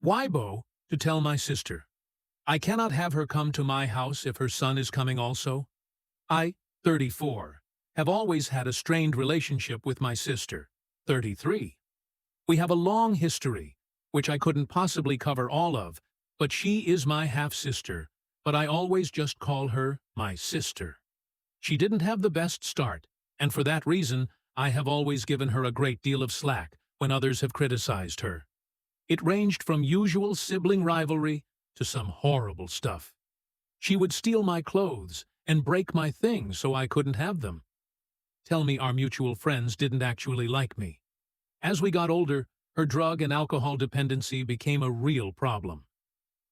WIBO to tell my sister. I cannot have her come to my house if her son is coming also. I, 34, have always had a strained relationship with my sister, 33. We have a long history, which I couldn't possibly cover all of, but she is my half-sister, but I always just call her my sister. She didn't have the best start, and for that reason, I have always given her a great deal of slack when others have criticized her. It ranged from usual sibling rivalry to some horrible stuff. She would steal my clothes and break my things so I couldn't have them. Tell me our mutual friends didn't actually like me. As we got older, her drug and alcohol dependency became a real problem.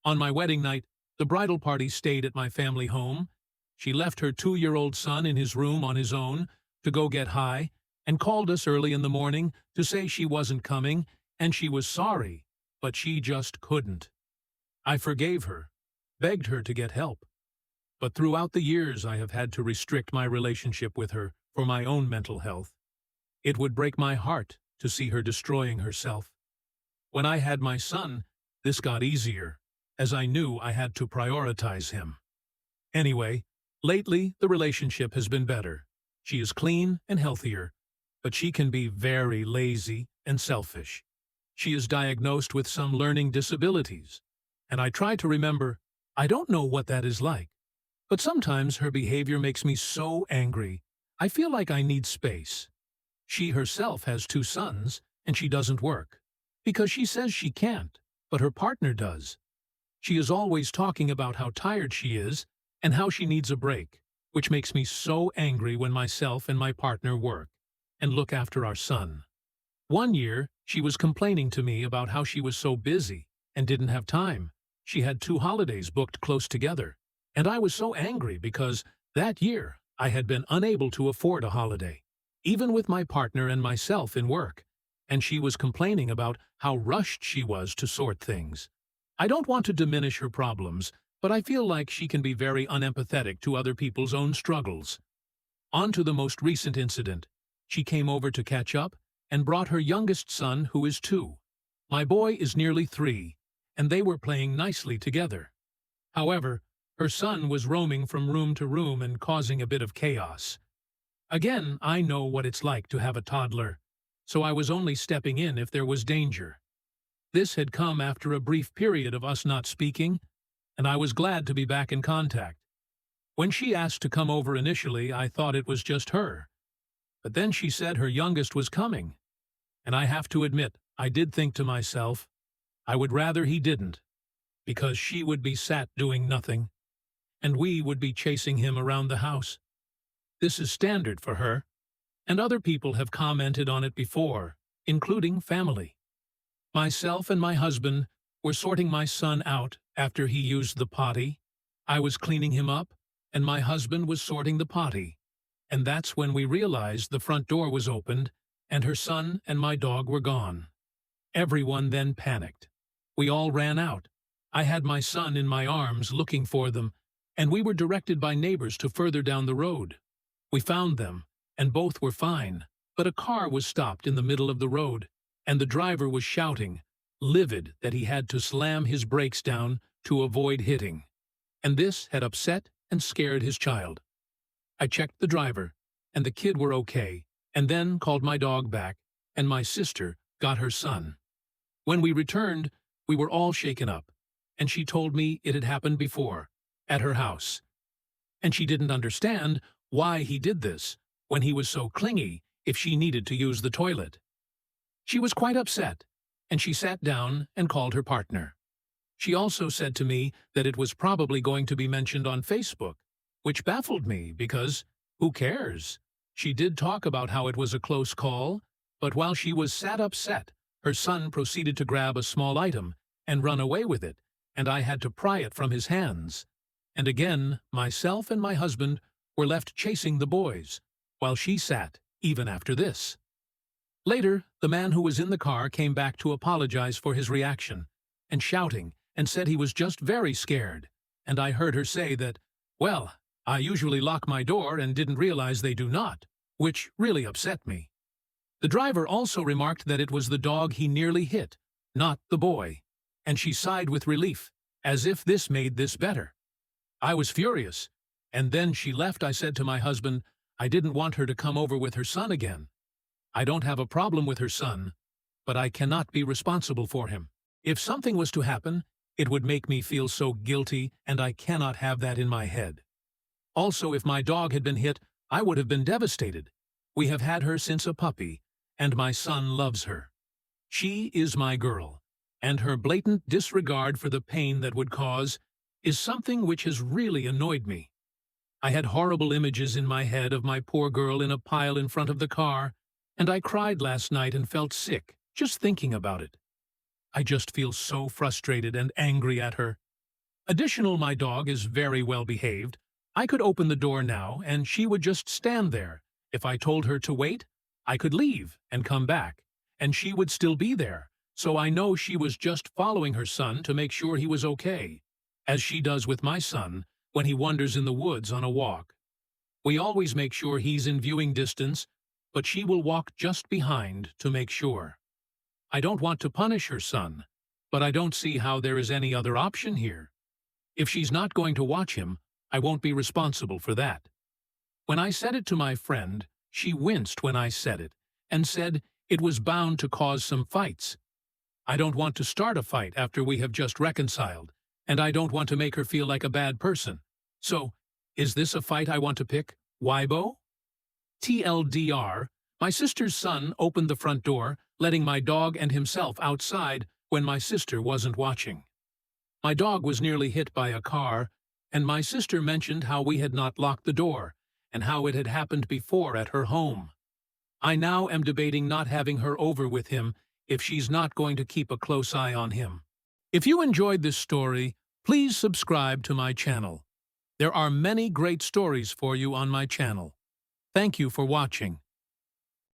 On my wedding night, the bridal party stayed at my family home. She left her 2-year-old son in his room on his own to go get high and called us early in the morning to say she wasn't coming and she was sorry, but she just couldn't. I forgave her, begged her to get help. But throughout the years I have had to restrict my relationship with her for my own mental health. It would break my heart to see her destroying herself. When I had my son, this got easier, as I knew I had to prioritize him. Anyway, lately the relationship has been better. She is clean and healthier, but she can be very lazy and selfish. She is diagnosed with some learning disabilities, and I try to remember, I don't know what that is like. But sometimes her behavior makes me so angry, I feel like I need space. She herself has 2 sons, and she doesn't work, because she says she can't, but her partner does. She is always talking about how tired she is and how she needs a break, which makes me so angry when myself and my partner work and look after our son. One year, she was complaining to me about how she was so busy and didn't have time. She had 2 holidays booked close together, and I was so angry because that year I had been unable to afford a holiday, even with my partner and myself in work, and she was complaining about how rushed she was to sort things. I don't want to diminish her problems, but I feel like she can be very unempathetic to other people's own struggles. On to the most recent incident. She came over to catch up and brought her youngest son, who is 2. My boy is nearly 3, and they were playing nicely together. However, her son was roaming from room to room and causing a bit of chaos. Again, I know what it's like to have a toddler, so I was only stepping in if there was danger. This had come after a brief period of us not speaking, and I was glad to be back in contact. When she asked to come over initially, I thought it was just her. But then she said her youngest was coming, and I have to admit, I did think to myself, I would rather he didn't, because she would be sat doing nothing, and we would be chasing him around the house. This is standard for her, and other people have commented on it before, including family. Myself and my husband were sorting my son out after he used the potty. I was cleaning him up, and my husband was sorting the potty. And that's when we realized the front door was opened, and her son and my dog were gone. Everyone then panicked. We all ran out. I had my son in my arms looking for them, and we were directed by neighbors to further down the road. We found them, and both were fine, but a car was stopped in the middle of the road, and the driver was shouting, livid that he had to slam his brakes down to avoid hitting. And this had upset and scared his child. I checked the driver, and the kid were okay, and then called my dog back, and my sister got her son. When we returned, we were all shaken up, and she told me it had happened before, at her house. And she didn't understand why he did this when he was so clingy if she needed to use the toilet. She was quite upset, and she sat down and called her partner. She also said to me that it was probably going to be mentioned on Facebook, which baffled me because, who cares? She did talk about how it was a close call, but while she was sat upset, her son proceeded to grab a small item and run away with it, and I had to pry it from his hands. And again, myself and my husband were left chasing the boys, while she sat, even after this. Later, the man who was in the car came back to apologize for his reaction, and shouting, and said he was just very scared, and I heard her say that, well, I usually lock my door and didn't realize they do not, which really upset me. The driver also remarked that it was the dog he nearly hit, not the boy. and she sighed with relief, as if this made this better. I was furious, and then she left. I said to my husband, I didn't want her to come over with her son again. I don't have a problem with her son, but I cannot be responsible for him. If something was to happen, it would make me feel so guilty, and I cannot have that in my head. Also, if my dog had been hit, I would have been devastated. We have had her since a puppy, and my son loves her. She is my girl, and her blatant disregard for the pain that would cause is something which has really annoyed me. I had horrible images in my head of my poor girl in a pile in front of the car, and I cried last night and felt sick just thinking about it. I just feel so frustrated and angry at her. Additional, my dog is very well behaved. I could open the door now, and she would just stand there. If I told her to wait, I could leave and come back, and she would still be there. So I know she was just following her son to make sure he was okay, as she does with my son when he wanders in the woods on a walk. We always make sure he's in viewing distance, but she will walk just behind to make sure. I don't want to punish her son, but I don't see how there is any other option here. If she's not going to watch him, I won't be responsible for that. When I said it to my friend, she winced when I said it, and said it was bound to cause some fights. I don't want to start a fight after we have just reconciled, and I don't want to make her feel like a bad person. So, is this a fight I want to pick? WIBO? TLDR, my sister's son opened the front door, letting my dog and himself outside when my sister wasn't watching. My dog was nearly hit by a car, and my sister mentioned how we had not locked the door, and how it had happened before at her home. I now am debating not having her over with him if she's not going to keep a close eye on him. If you enjoyed this story, please subscribe to my channel. There are many great stories for you on my channel. Thank you for watching.